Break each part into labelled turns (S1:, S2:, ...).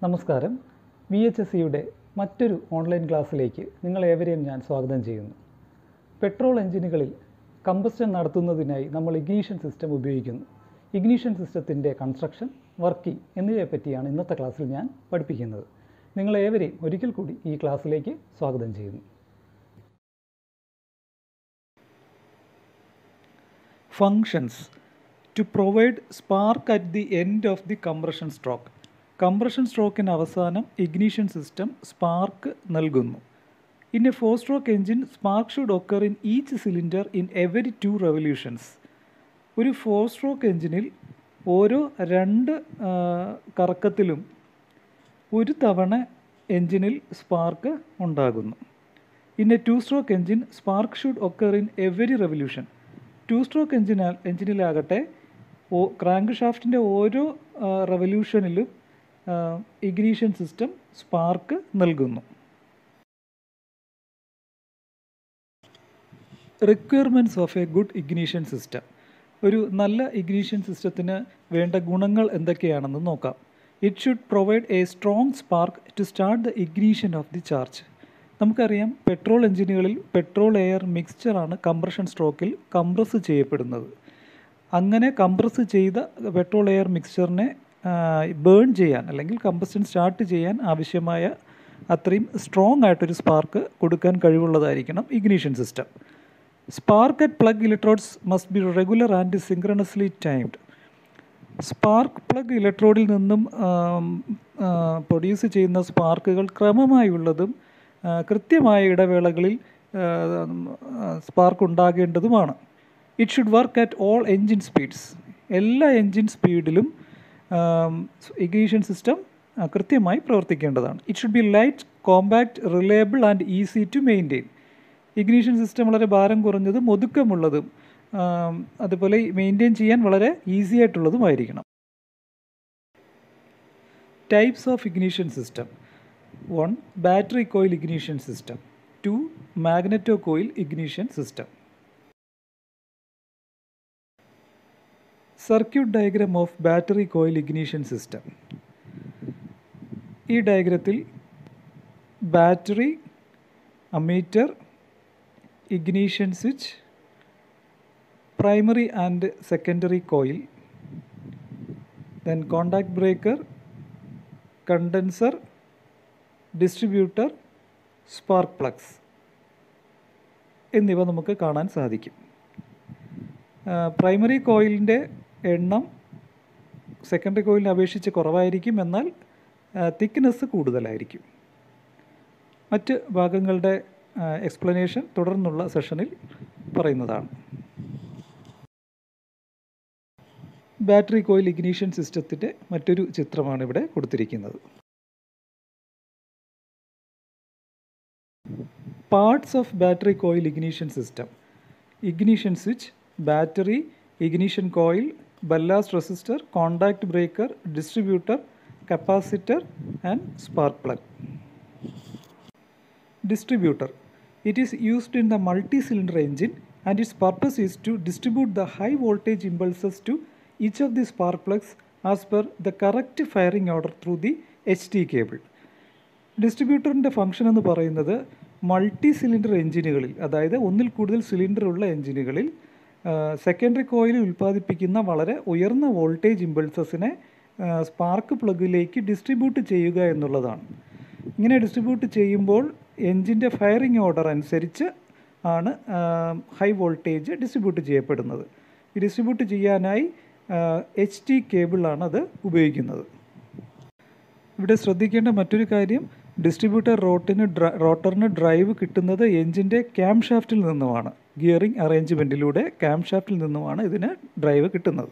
S1: നമസ്കാരം. VHSEയുടെ മറ്റൊരു ഓൺലൈൻ ക്ലാസ്സിലേക്ക് നിങ്ങളേവരെയും ഞാൻ സ്വാഗതം ചെയ്യുന്നു. പെട്രോൾ എഞ്ചിനുകളിൽ കമ്പസ്റ്റൻ നടത്തുന്നതിനായി നമ്മൾ ഇഗ്നീഷൻ സിസ്റ്റം ഉപയോഗിക്കുന്നു. ഇഗ്നീഷൻ സിസ്റ്റത്തിൻ്റെ കൺസ്ട്രക്ഷൻ, വർക്കിംഗ് എന്നിവയെ പറ്റിയാണ് ഇന്നത്തെ ക്ലാസ്സിൽ ഞാൻ പഠിപ്പിക്കുന്നത്. നിങ്ങളേവരെയും ഒരിക്കൽ കൂടി ഈ ക്ലാസ്സിലേക്ക് സ്വാഗതം ചെയ്യുന്നു. Functions to provide spark at the end of the compression stroke. Compression സ്ട്രോക്കിന് അവസാനം ഇഗ്നീഷൻ സിസ്റ്റം സ്പാർക്ക് നൽകുന്നു. In a 4-stroke engine, spark should occur in each cylinder in every 2 revolutions. ഒരു 4-stroke എഞ്ചിനിൽ ഓരോ 2 കറക്കത്തിലും ഒരു തവണ എഞ്ചിനിൽ സ്പാർക്ക് ഉണ്ടാകുന്നു. In a 2-stroke engine, spark should occur in every revolution. 2-stroke എഞ്ചിനിലാകട്ടെ ക്രാങ്ക് ഷാഫ്റ്റിൻ്റെ ഓരോ റെവല്യൂഷനിലും ഇഗ്നീഷൻ സിസ്റ്റം സ്പാർക്ക് നൽകുന്നു. Requirements of a good ignition system. ഒരു നല്ല ഇഗ്നീഷൻ സിസ്റ്റത്തിന് വേണ്ട ഗുണങ്ങൾ എന്തൊക്കെയാണെന്ന് നോക്കാം. It should provide a strong spark to start the ignition of the charge. നമുക്കറിയാം, പെട്രോൾ എഞ്ചിനുകളിൽ പെട്രോൾ എയർ മിക്സ്ചറാണ് കംപ്രഷൻ സ്ട്രോക്കിൽ കംപ്രസ് ചെയ്യപ്പെടുന്നത്. അങ്ങനെ കംപ്രസ് ചെയ്ത പെട്രോൾ എയർ മിക്സ്ചറിനെ ബേൺ ചെയ്യാൻ അല്ലെങ്കിൽ കമ്പസ്റ്റൻ സ്റ്റാർട്ട് ചെയ്യാൻ ആവശ്യമായ അത്രയും സ്ട്രോങ് ആയിട്ടൊരു സ്പാർക്ക് കൊടുക്കാൻ കഴിവുള്ളതായിരിക്കണം ignition system. Spark at plug electrodes must be regular and synchronously timed. Spark plug ഇലക്ട്രോഡിൽ നിന്നും പ്രൊഡ്യൂസ് ചെയ്യുന്ന സ്പാർക്കുകൾ ക്രമമായുള്ളതും കൃത്യമായ ഇടവേളകളിൽ സ്പാർക്ക് ഉണ്ടാകേണ്ടതുമാണ്. It should work at all engine speeds. എല്ലാ എൻജിൻ സ്പീഡിലും ഇഗ്നീഷൻ സിസ്റ്റം കൃത്യമായി പ്രവർത്തിക്കേണ്ടതാണ്. It should be light, compact, reliable and easy to maintain. Ignition system വളരെ ഭാരം കുറഞ്ഞതും ഒതുക്കമുള്ളതും അതുപോലെ മെയിൻറ്റെയിൻ ചെയ്യാൻ വളരെ ഈസി ആയിട്ടുള്ളതുമായിരിക്കണം. Types of ignition system. 1. Battery coil ignition system. 2. Magneto coil ignition system. Circuit diagram of battery coil ignition system. ഈ ഡയഗ്രത്തിൽ battery, ammeter, ignition switch, primary and secondary coil, then contact breaker, condenser, distributor, spark plugs എന്നിവ നമുക്ക് കാണാൻ സാധിക്കും. Primary കോയിലിൻ്റെ എണ്ണം secondary കോയിലിനെ അപേക്ഷിച്ച് കുറവായിരിക്കും, എന്നാൽ തിക്നെസ് കൂടുതലായിരിക്കും. മറ്റ് ഭാഗങ്ങളുടെ എക്സ്പ്ലനേഷൻ തുടർന്നുള്ള സെഷനിൽ പറയുന്നതാണ്. ബാറ്ററി കോയിൽ ഇഗ്നീഷൻ സിസ്റ്റത്തിൻ്റെ മറ്റൊരു ചിത്രമാണ് ഇവിടെ കൊടുത്തിരിക്കുന്നത്. Parts of battery coil ignition system. Ignition switch, battery, ignition coil, ballast resistor, contact breaker, distributor, capacitor and spark plug. Distributor. It is used in the multi-cylinder engine and its purpose is to distribute the high voltage impulses to each of the spark plugs as per the correct firing order through the HT cable. ഡിസ്ട്രിബ്യൂട്ടറിൻ്റെ function എന്ന് പറയുന്നത് multi cylinder എഞ്ചിനുകളിൽ, അതായത് ഒന്നിൽ കൂടുതൽ cylinder ഉള്ള എഞ്ചിനുകളിൽ secondary coil ഉൽപ്പാദിപ്പിക്കുന്ന വളരെ ഉയർന്ന വോൾട്ടേജ് ഇമ്പൾസസിനെ സ്പാർക്ക് പ്ലഗിലേക്ക് ഡിസ്ട്രിബ്യൂട്ട് ചെയ്യുക എന്നുള്ളതാണ്. ഇങ്ങനെ ഡിസ്ട്രിബ്യൂട്ട് ചെയ്യുമ്പോൾ എൻജിൻ്റെ ഫയറിംഗ് ഓർഡർ അനുസരിച്ച് ആണ് ഹൈ വോൾട്ടേജ് ഡിസ്ട്രിബ്യൂട്ട് ചെയ്യപ്പെടുന്നത്. ഈ ഡിസ്ട്രിബ്യൂട്ട് ചെയ്യാനായി HT കേബിളാണ് അത് ഉപയോഗിക്കുന്നത്. ഇവിടെ ശ്രദ്ധിക്കേണ്ട മറ്റൊരു കാര്യം, ഡിസ്ട്രിബ്യൂട്ടർ റോട്ടറിന് ഡ്രൈവ് കിട്ടുന്നത് എൻജിൻ്റെ ക്യാം ഷാഫ്റ്റിൽ നിന്നുമാണ്. ഗിയറിംഗ് അറേഞ്ച്മെൻറ്റിലൂടെ ക്യാം ഷാഫ്റ്റിൽ നിന്നുമാണ് ഇതിന് ഡ്രൈവ് കിട്ടുന്നത്.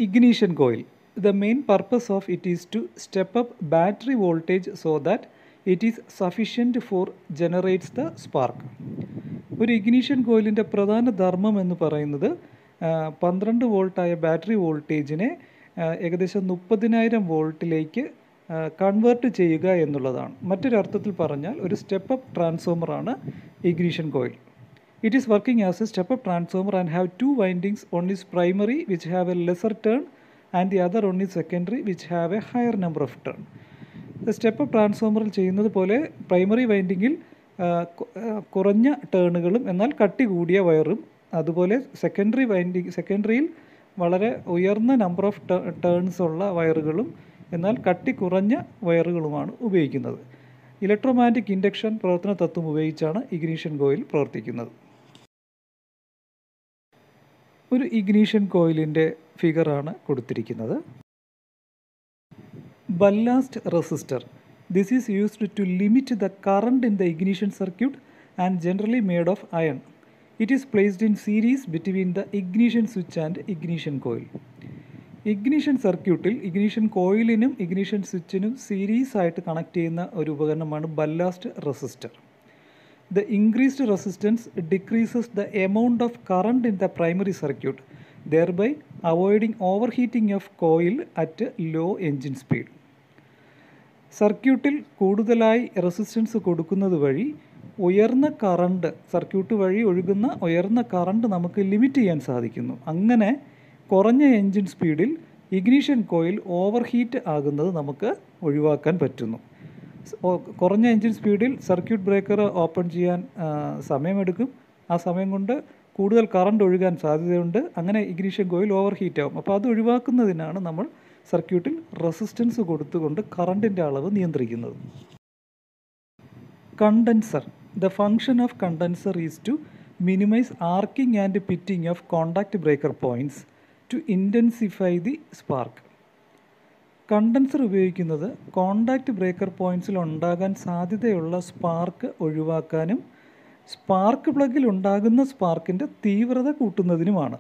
S1: Ignition coil. The main purpose of it is to step up battery voltage so that it is sufficient for generates the spark. ഒരു ഇഗ്നീഷൻ കോയിലിൻ്റെ പ്രധാന ധർമ്മം എന്ന് പറയുന്നത് 12 വോൾട്ടായ ബാറ്ററി വോൾട്ടേജിനെ ഏകദേശം 30,000 വോൾട്ടിലേക്ക് കൺവേർട്ട് ചെയ്യുക എന്നുള്ളതാണ്. മറ്റൊരർത്ഥത്തിൽ പറഞ്ഞാൽ ഒരു സ്റ്റെപ്പ് അപ്പ് ട്രാൻസ്ഫോമറാണ് ignition coil. It is working as a step-up transformer and have two windings. One is primary, which have a lesser turn, and the other one is secondary which have a higher number of turn. Step up ട്രാൻസ്ഫോമറിൽ ചെയ്യുന്നത് പോലെ primary വൈൻഡിങ്ങിൽ കുറഞ്ഞ ടേണുകളും എന്നാൽ കട്ടി കൂടിയ വയറും, അതുപോലെ സെക്കൻഡറിയിൽ വളരെ ഉയർന്ന നമ്പർ ഓഫ് ടേൺസ് ഉള്ള വയറുകളും എന്നാൽ കട്ടി കുറഞ്ഞ വയറുകളുമാണ് ഉപയോഗിക്കുന്നത്. ഇലക്ട്രോമാഗ്നറ്റിക് ഇൻഡക്ഷൻ പ്രവർത്തന തത്വം ഉപയോഗിച്ചാണ് ഇഗ്നീഷൻ കോയിൽ പ്രവർത്തിക്കുന്നത്. ഒരു ഇഗ്നീഷൻ കോയിലിൻ്റെ ഫിഗറാണ് കൊടുത്തിരിക്കുന്നത്. Ballast resistor. This is used to limit the current in the ignition circuit and generally made of iron. It is placed in series between the ignition switch and ignition coil. Ignition സർക്യൂട്ടിൽ ignition കോയിലിനും ignition സ്വിച്ചിനും series ആയിട്ട് connect ചെയ്യുന്ന ഒരു ഉപകരണമാണ് ballast resistor. The increased resistance decreases the amount of current in the primary circuit, thereby avoiding overheating of coil at low engine speed. സർക്യൂട്ടിൽ കൂടുതലായി resistance കൊടുക്കുന്നത് വഴി ഉയർന്ന കറണ്ട്, സർക്യൂട്ട് വഴി ഒഴുകുന്ന ഉയർന്ന കറണ്ട് നമുക്ക് ലിമിറ്റ് ചെയ്യാൻ സാധിക്കുന്നു. അങ്ങനെ കുറഞ്ഞ എൻജിൻ സ്പീഡിൽ ഇഗ്നിഷൻ കോയിൽ ഓവർ ഹീറ്റ് ആകുന്നത് നമുക്ക് ഒഴിവാക്കാൻ പറ്റുന്നു. കുറഞ്ഞ എൻജിൻ സ്പീഡിൽ സർക്യൂട്ട് ബ്രേക്കർ ഓപ്പൺ ചെയ്യാൻ സമയമെടുക്കും. ആ സമയം കൊണ്ട് കൂടുതൽ കറണ്ട് ഒഴുകാൻ സാധ്യതയുണ്ട്. അങ്ങനെ ഇഗ്നിഷൻ കോയിൽ ഓവർ ഹീറ്റ് ആകും. അപ്പോൾ അത് ഒഴിവാക്കുന്നതിനാണ് നമ്മൾ സർക്യൂട്ടിൽ റെസിസ്റ്റൻസ് കൊടുത്തുകൊണ്ട് കറണ്ടിൻ്റെ അളവ് നിയന്ത്രിക്കുന്നത്. Condenser. The function of condenser is to minimize arcing and pitting of contact breaker points to intensify the spark. Condenser ഉപയോഗിക്കുന്നത് കോണ്ടാക്ട് ബ്രേക്കർ പോയിൻറ്റ്സിൽ ഉണ്ടാകാൻ സാധ്യതയുള്ള സ്പാർക്ക് ഒഴിവാക്കാനും സ്പാർക്ക് പ്ലഗിൽ ഉണ്ടാകുന്ന സ്പാർക്കിൻ്റെ തീവ്രത കൂട്ടുന്നതിനുമാണ്.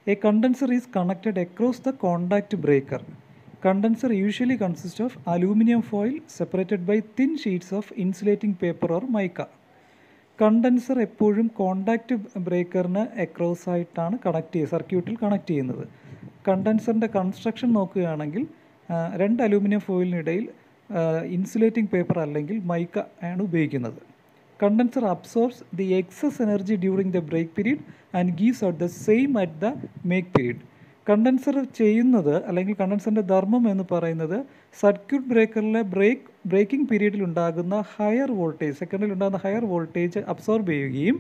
S1: A condenser is connected across the contact breaker. Condenser usually consists of aluminum foil separated by thin sheets of insulating paper or mica. Condenser എപ്പോഴും കോണ്ടാക്റ്റ് ബ്രേക്കറിന് അക്രോസ് ആയിട്ടാണ് സർക്യൂട്ടിൽ കണക്ട് ചെയ്യുന്നത്. കണ്ടൻസറിൻ്റെ കൺസ്ട്രക്ഷൻ നോക്കുകയാണെങ്കിൽ രണ്ട് അലൂമിനിയം ഫോയിലിനിടയിൽ ഇൻസുലേറ്റിംഗ് പേപ്പർ അല്ലെങ്കിൽ mica ആണ് ഉപയോഗിക്കുന്നത്. Condenser absorbs the excess energy during the break period and gives out the same at the make period. Condenser ചെയ്യുന്നത് അല്ലെങ്കിൽ കണ്ടൻസറിൻ്റെ ധർമ്മം എന്ന് പറയുന്നത് സർക്യൂട്ട് ബ്രേക്കറിലെ ബ്രേക്കിംഗ് പീരീഡിൽ ഉണ്ടാകുന്ന ഹയർ വോൾട്ടേജ്, സെക്കൻഡിൽ ഉണ്ടാകുന്ന ഹയർ വോൾട്ടേജ് അബ്സോർബ് ചെയ്യുകയും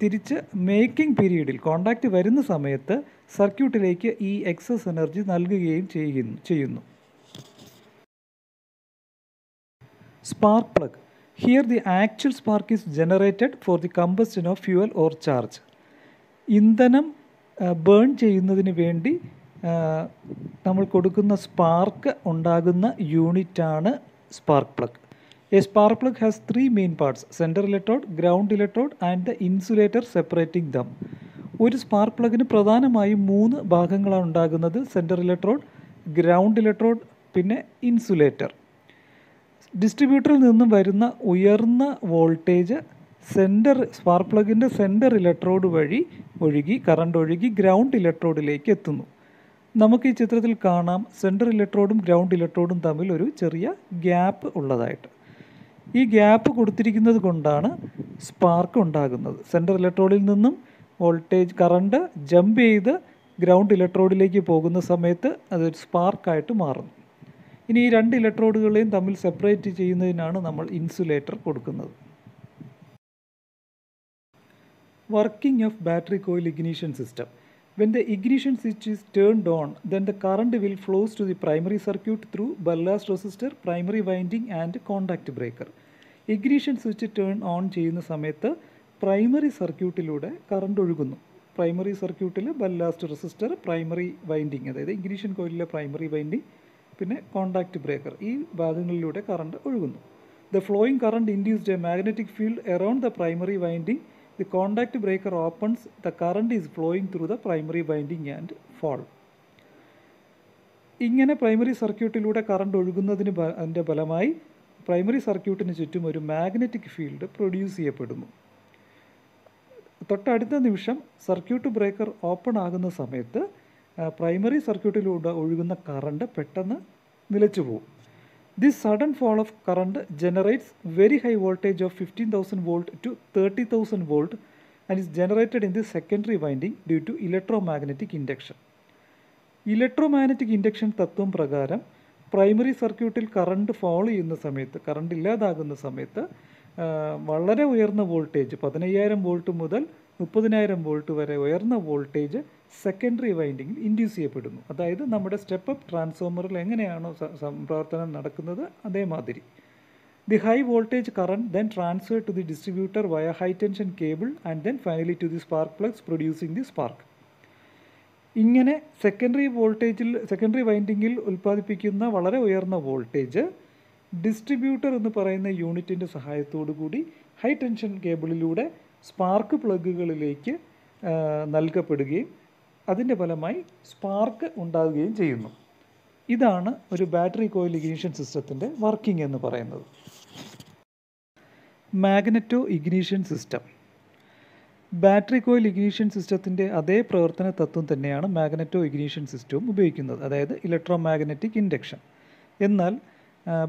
S1: തിരിച്ച് മേക്കിംഗ് പീരീഡിൽ കോണ്ടാക്റ്റ് വരുന്ന സമയത്ത് സർക്യൂട്ടിലേക്ക് ഈ എക്സസ് എനർജി നൽകുകയും ചെയ്യുന്നു. Spark plug. Here the actual spark is generated for the combustion of fuel or charge. ഇന്ധനം ബേൺ ചെയ്യുന്നതിന് വേണ്ടി നമ്മൾ കൊടുക്കുന്ന സ്പാർക്ക് ഉണ്ടാകുന്ന യൂണിറ്റാണ് spark plug. A spark plug has 3 main parts: centre electrode, ground electrode and the insulator separating dum. ഒരു spark പ്ലഗിന് പ്രധാനമായും 3 ഭാഗങ്ങളാണ് ഉണ്ടാകുന്നത്: സെൻറ്റർ ഇലക്ട്രോഡ്, ഗ്രൗണ്ട് ഇലക്ട്രോഡ്, പിന്നെ ഇൻസുലേറ്റർ. ഡിസ്ട്രിബ്യൂട്ടറിൽ നിന്നും വരുന്ന ഉയർന്ന വോൾട്ടേജ് സ്പാർക്ക് പ്ലഗിൻ്റെ സെൻറ്റർ ഇലക്ട്രോഡ് വഴി കറണ്ട് ഒഴുകി ഗ്രൗണ്ട് ഇലക്ട്രോഡിലേക്ക് എത്തുന്നു. നമുക്ക് ഈ ചിത്രത്തിൽ കാണാം സെൻറ്റർ ഇലക്ട്രോഡും ഗ്രൗണ്ട് ഇലക്ട്രോഡും തമ്മിൽ ഒരു ചെറിയ ഗ്യാപ്പ് ഉള്ളതായിട്ട്. ഈ ഗ്യാപ്പ് കൊടുത്തിരിക്കുന്നത് കൊണ്ടാണ് സ്പാർക്ക് ഉണ്ടാകുന്നത്. സെൻറ്റർ ഇലക്ട്രോഡിൽ നിന്നും കറണ്ട് ജമ്പ് ചെയ്ത് ഗ്രൗണ്ട് ഇലക്ട്രോഡിലേക്ക് പോകുന്ന സമയത്ത് അതൊരു സ്പാർക്കായിട്ട് മാറുന്നു. ഇനി ഈ രണ്ട് ഇലക്ട്രോഡുകളെയും തമ്മിൽ സെപ്പറേറ്റ് ചെയ്യുന്നതിനാണ് നമ്മൾ ഇൻസുലേറ്റർ കൊടുക്കുന്നത്. Working of battery coil ignition system. When the ignition switch is turned on, then the current will flows to the primary circuit through ballast resistor, primary winding and contact breaker. Ignition switch turn on ചെയ്യുന്ന സമയത്ത് primary സർക്യൂട്ടിലൂടെ current ഒഴുകുന്നു. Primary സർക്യൂട്ടിൽ ballast resistor, primary winding, അതായത് ignition കോയിലിലെ primary winding, പിന്നെ contact breaker, ഈ ഭാഗങ്ങളിലൂടെ current ഒഴുകുന്നു. The flowing current induced a magnetic field around the primary winding. The contact breaker opens, the current is flowing through the primary winding and fall. ഇങ്ങനെ primary സർക്യൂട്ടിലൂടെ current ഒഴുകുന്നതിൻ്റെ ഫലമായി primary സർക്യൂട്ടിന് ചുറ്റും ഒരു magnetic field produce ചെയ്യപ്പെടുന്നു. തൊട്ടടുത്ത നിമിഷം circuit breaker open ആകുന്ന സമയത്ത് പ്രൈമറി സർക്യൂട്ടിലൂടെ ഒഴുകുന്ന കറണ്ട് പെട്ടെന്ന് നിലച്ചു പോകും. This sudden fall of current generates very high voltage of 15,000 volt to 30,000 volt and is generated in the secondary winding due to electromagnetic induction. Electromagnetic induction തത്വം പ്രകാരം primary സർക്യൂട്ടിൽ current fall ചെയ്യുന്ന സമയത്ത്, current ഇല്ലാതാകുന്ന സമയത്ത് വളരെ ഉയർന്ന വോൾട്ടേജ് 15000 വോൾട്ട് മുതൽ 30000 വോൾട്ട് വരെ ഉയർന്ന വോൾട്ടേജ് സെക്കൻഡറി വൈൻഡിങ്ങിൽ ഇൻഡ്യൂസ് ചെയ്യപ്പെടുന്നു. അതായത് നമ്മുടെ സ്റ്റെപ്പ് അപ്പ് ട്രാൻസ്ഫോമറിൽ എങ്ങനെയാണോ പ്രവർത്തനം നടക്കുന്നത് അതേമാതിരി. The high voltage current then transferred to the distributor via high tension cable and then finally to the spark plugs producing the spark. ഇങ്ങനെ സെക്കൻഡറി വൈൻഡിങ്ങിൽ ഉൽപ്പാദിപ്പിക്കുന്ന വളരെ ഉയർന്ന വോൾട്ടേജ് ഡിസ്ട്രിബ്യൂട്ടർ എന്ന് പറയുന്ന യൂണിറ്റിൻ്റെ സഹായത്തോടു കൂടി ഹൈ ടെൻഷൻ കേബിളിലൂടെ സ്പാർക്ക് പ്ലഗുകളിലേക്ക് നൽകപ്പെടുകയും അതിൻ്റെ ഫലമായി സ്പാർക്ക് ഉണ്ടാവുകയും ചെയ്യുന്നു. ഇതാണ് ഒരു ബാറ്ററി കോയിൽ ഇഗ്നിഷൻ സിസ്റ്റത്തിൻ്റെ വർക്കിംഗ് എന്ന് പറയുന്നത്. Magneto ignition system. Battery coil ignition സിസ്റ്റത്തിൻ്റെ അതേ പ്രവർത്തന തത്വം തന്നെയാണ് മാഗ്നറ്റോ ഇഗ്നിഷൻ സിസ്റ്റവും ഉപയോഗിക്കുന്നത്, അതായത് ഇലക്ട്രോ മാഗ്നറ്റിക് ഇൻഡക്ഷൻ. എന്നാൽ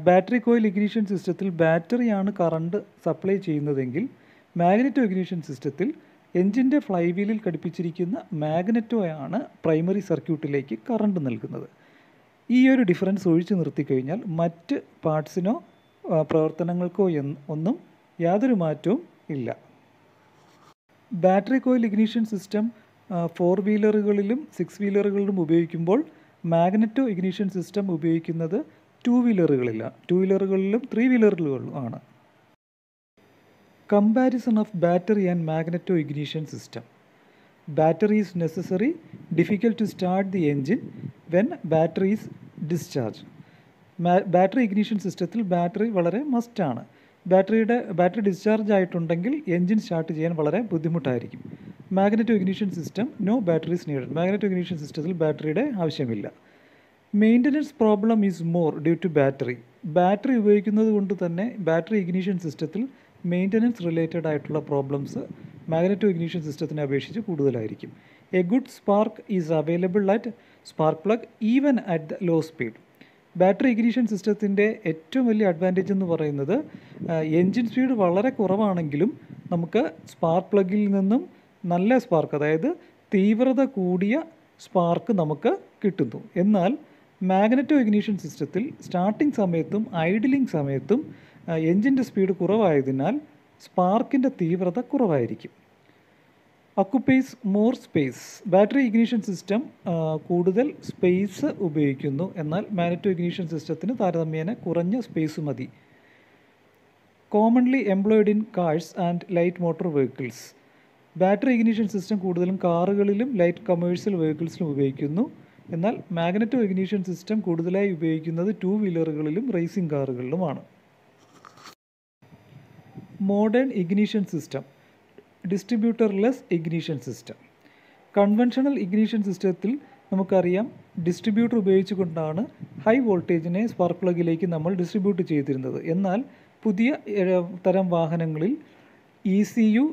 S1: ബാറ്ററി കോയിൽ ഇഗ്നിഷൻ സിസ്റ്റത്തിൽ ബാറ്ററിയാണ് കറണ്ട് സപ്ലൈ ചെയ്യുന്നതെങ്കിൽ മാഗ്നറ്റോ ഇഗ്നിഷൻ സിസ്റ്റത്തിൽ എഞ്ചിൻ്റെ ഫ്ലൈവീലിൽ ഘടിപ്പിച്ചിരിക്കുന്ന മാഗ്നറ്റോയാണ് പ്രൈമറി സർക്യൂട്ടിലേക്ക് കറണ്ട് നൽകുന്നത്. ഈ ഒരു ഡിഫറൻസ് ഒഴിച്ചു നിർത്തിക്കഴിഞ്ഞാൽ മറ്റ് പാർട്സിനോ പ്രവർത്തനങ്ങൾക്കോ ഒന്നും യാതൊരു മാറ്റവും ഇല്ല. ബാറ്ററി കോയിൽ ഇഗ്നിഷൻ സിസ്റ്റം 4 വീലറുകളിലും 6 വീലറുകളിലും ഉപയോഗിക്കുമ്പോൾ മാഗ്നറ്റോ ഇഗ്നിഷൻ സിസ്റ്റം ഉപയോഗിക്കുന്നത് 2 വീലറുകളിലും 3 വീലറുകളിലും ആണ്. Comparison of battery and magneto ignition system. Battery is necessary, difficult to start the engine when battery is discharged. Battery ignition സിസ്റ്റത്തിൽ ബാറ്ററി വളരെ മസ്റ്റാണ്. ബാറ്ററി ഡിസ്ചാർജ് ആയിട്ടുണ്ടെങ്കിൽ engine start ചെയ്യാൻ വളരെ ബുദ്ധിമുട്ടായിരിക്കും. Magneto ignition system no batteries needed. Magneto ignition സിസ്റ്റത്തിൽ ബാറ്ററിയുടെ ആവശ്യമില്ല. Maintenance problem is more due to battery. Battery ഉപയോഗിക്കുന്നത് കൊണ്ട് തന്നെ ബാറ്ററി ഇഗ്നിഷൻ സിസ്റ്റത്തിൽ മെയിൻ്റനൻസ് റിലേറ്റഡ് ആയിട്ടുള്ള പ്രോബ്ലംസ് മാഗ്നറ്റോ ഇഗ്നിഷൻ സിസ്റ്റത്തിനെ അപേക്ഷിച്ച് കൂടുതലായിരിക്കും. A good spark is available at spark plug even at the low speed. Battery ignition സിസ്റ്റത്തിൻ്റെ ഏറ്റവും വലിയ അഡ്വാൻറ്റേജ് എന്ന് പറയുന്നത് എൻജിൻ സ്പീഡ് വളരെ കുറവാണെങ്കിലും നമുക്ക് സ്പാർക്ക് പ്ലഗിൽ നിന്നും നല്ല സ്പാർക്ക്, അതായത് തീവ്രത കൂടിയ സ്പാർക്ക് നമുക്ക് കിട്ടുന്നു. എന്നാൽ മാഗ്നറ്റോ ഇഗ്നിഷൻ സിസ്റ്റത്തിൽ സ്റ്റാർട്ടിംഗ് സമയത്തും ഐഡിലിംഗ് സമയത്തും എൻജിൻ്റെ സ്പീഡ് കുറവായതിനാൽ സ്പാർക്കിൻ്റെ തീവ്രത കുറവായിരിക്കും. ഒക്കുപ്പൈസ് more space. Battery ignition system കൂടുതൽ സ്പേസ് ഉപയോഗിക്കുന്നു, എന്നാൽ മാഗ്നറ്റോ ഇഗ്നിഷൻ സിസ്റ്റത്തിന് താരതമ്യേന കുറഞ്ഞ സ്പേസ് മതി. Commonly employed in cars and light motor vehicles. Battery ignition system കൂടുതലും കാറുകളിലും ലൈറ്റ് കമേഴ്ഷ്യൽ വെഹിക്കിൾസിലും ഉപയോഗിക്കുന്നു. എന്നാൽ മാഗ്നറ്റോ ഇഗ്നിഷൻ സിസ്റ്റം കൂടുതലായി ഉപയോഗിക്കുന്നത് 2 വീലറുകളിലും റേസിംഗ് കാറുകളിലുമാണ്. Modern ignition system. Distributorless ignition system. Conventional ignition സിസ്റ്റത്തിൽ നമുക്കറിയാം ഡിസ്ട്രിബ്യൂട്ടർ ഉപയോഗിച്ചുകൊണ്ടാണ് ഹൈ വോൾട്ടേജിനെ സ്പാർക്ക് പ്ലഗിലേക്ക് നമ്മൾ ഡിസ്ട്രിബ്യൂട്ട് ചെയ്തിരുന്നത്. എന്നാൽ പുതിയ തരം വാഹനങ്ങളിൽ ECU,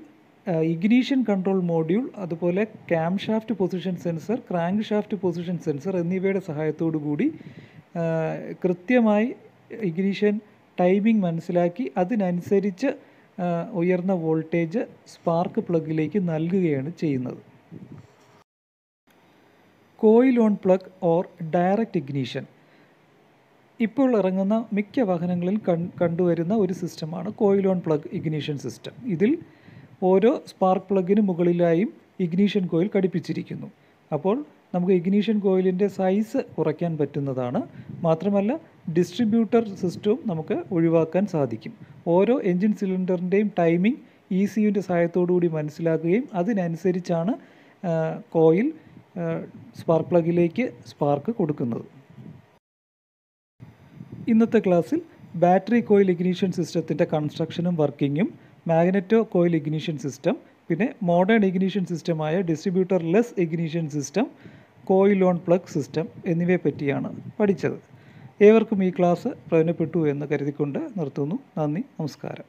S1: ഇഗ്നിഷൻ കൺട്രോൾ മോഡ്യൂൾ, അതുപോലെ cam shaft position sensor, crank shaft position sensor എന്നിവയുടെ സഹായത്തോടു കൂടി കൃത്യമായി ഇഗ്നിഷൻ ടൈമിംഗ് മനസ്സിലാക്കി അതിനനുസരിച്ച് ഉയർന്ന വോൾട്ടേജ് സ്പാർക്ക് പ്ലഗിലേക്ക് നൽകുകയാണ് ചെയ്യുന്നത്. Coil on plug or direct ignition. ഇപ്പോൾ ഇറങ്ങുന്ന മിക്ക വാഹനങ്ങളിൽ കണ്ടുവരുന്ന ഒരു സിസ്റ്റമാണ് coil on plug ignition system. ഇതിൽ ഓരോ സ്പാർക്ക് പ്ലഗിന് മുകളിലായും ഇഗ്നിഷൻ കോയിൽ ഘടിപ്പിച്ചിരിക്കുന്നു. അപ്പോൾ നമുക്ക് ഇഗ്നിഷൻ കോയിലിൻ്റെ സൈസ് കുറയ്ക്കാൻ പറ്റുന്നതാണ്. മാത്രമല്ല ഡിസ്ട്രിബ്യൂട്ടർ സിസ്റ്റവും നമുക്ക് ഒഴിവാക്കാൻ സാധിക്കും. ഓരോ എൻജിൻ സിലിണ്ടറിൻ്റെയും ടൈമിംഗ് ECUവിൻ്റെ സഹായത്തോടുകൂടി മനസ്സിലാക്കുകയും അതിനനുസരിച്ചാണ് കോയിൽ സ്പാർക്ക് പ്ലഗിലേക്ക് സ്പാർക്ക് കൊടുക്കുന്നത്. ഇന്നത്തെ ക്ലാസ്സിൽ ബാറ്ററി കോയിൽ ഇഗ്നിഷൻ സിസ്റ്റത്തിൻ്റെ കൺസ്ട്രക്ഷനും വർക്കിങ്ങും, മാഗ്നറ്റോ കോയിൽ ഇഗ്നിഷൻ സിസ്റ്റം, പിന്നെ മോഡേൺ ഇഗ്നിഷൻ സിസ്റ്റമായ distributorless ignition system, coil on plug system എന്നിവയെ പറ്റിയാണ് പഠിച്ചത്. ഏവർക്കും ഈ ക്ലാസ് പ്രയോജനപ്പെട്ടു എന്ന് കരുതിക്കൊണ്ട് നിർത്തുന്നു. നന്ദി, നമസ്കാരം.